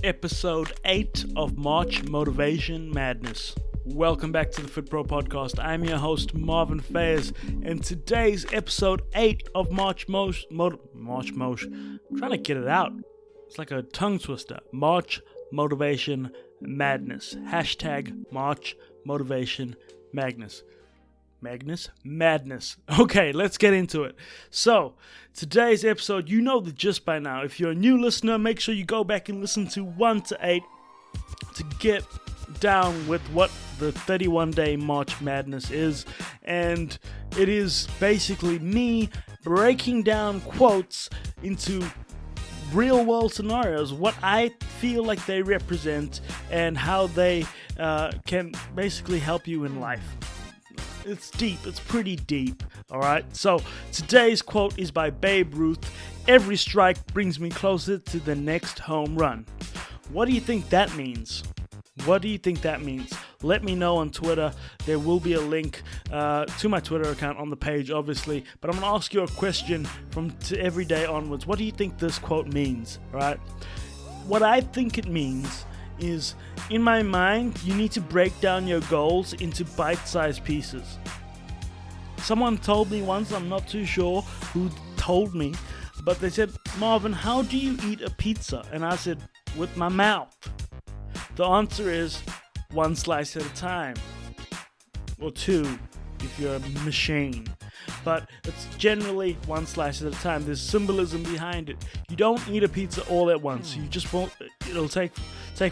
Episode 8 of March Motivation Madness. Welcome back to the Fit Pro Podcast. I'm your host Marvin Fayez, and today's episode 8 of March Motion. I'm trying to get it out. It's like a tongue twister. March Motivation Madness. Hashtag March Motivation Madness. Madness. Okay, let's get into it. So, today's episode, you know the gist by now. If you're a new listener, make sure you go back and listen to 1 to 8 to get down with what the 31-day March Madness is. And it is basically me breaking down quotes into real world scenarios, what I feel like they represent, and how they can basically help you in life. It's deep. It's pretty deep. Alright, so today's quote is by Babe Ruth. Every strike brings me closer to the next home run. What do you think that means? Let me know on Twitter. There will be a link to my Twitter account on the page, obviously. But I'm going to ask you a question from every day onwards. What do you think this quote means? Right? What I think it means is, in my mind, you need to break down your goals into bite-sized pieces. Someone told me once, I'm not too sure who told me, but they said, Marvin, how do you eat a pizza? And I said, with my mouth. The answer is 1 slice at a time, or 2 if you're a machine. But it's generally 1 slice at a time. There's symbolism behind it. You don't eat a pizza all at once. You just won't. It'll take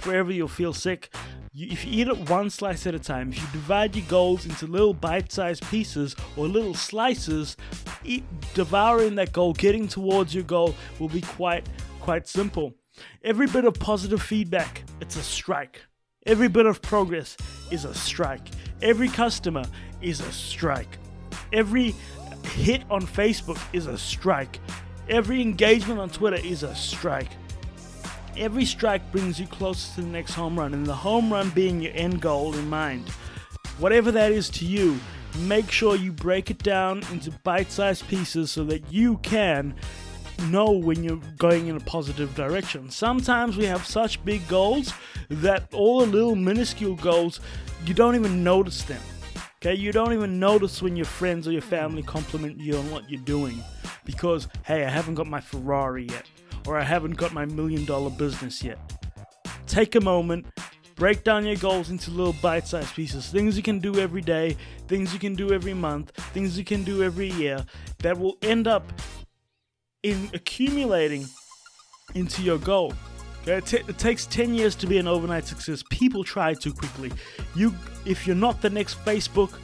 forever. You'll feel sick. If you eat it 1 slice at a time, if you divide your goals into little bite-sized pieces or little slices, devouring that goal, getting towards your goal will be quite simple. Every bit of positive feedback, it's a strike. Every bit of progress is a strike. Every customer is a strike. Every hit on Facebook is a strike. Every engagement on Twitter is a strike. Every strike brings you closer to the next home run, and the home run being your end goal in mind. Whatever that is to you, make sure you break it down into bite-sized pieces so that you can know when you're going in a positive direction. Sometimes we have such big goals that all the little minuscule goals, you don't even notice them. Okay, you don't even notice when your friends or your family compliment you on what you're doing because, hey, I haven't got my Ferrari yet, or I haven't got my $1 million business yet. Take a moment, break down your goals into little bite-sized pieces, things you can do every day, things you can do every month, things you can do every year that will end up in accumulating into your goal. Okay? It takes 10 years to be an overnight success. People try too quickly. If you're not the next Facebook,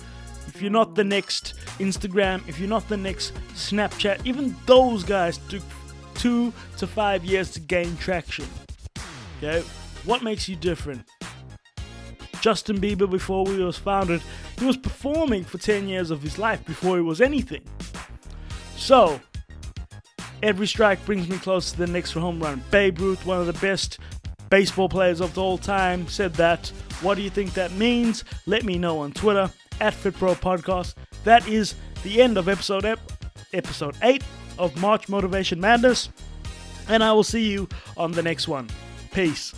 if you're not the next Instagram, if you're not the next Snapchat, even those guys took 2 to 5 years to gain traction. Okay? What makes you different? Justin Bieber, before he was founded, he was performing for 10 years of his life before he was anything. So, every strike brings me close to the next home run. Babe Ruth, one of the best baseball players of all time, said that. What do you think that means? Let me know on Twitter, @FitProPodcast. That is the end of episode 8 of March Motivation Madness. And I will see you on the next one. Peace.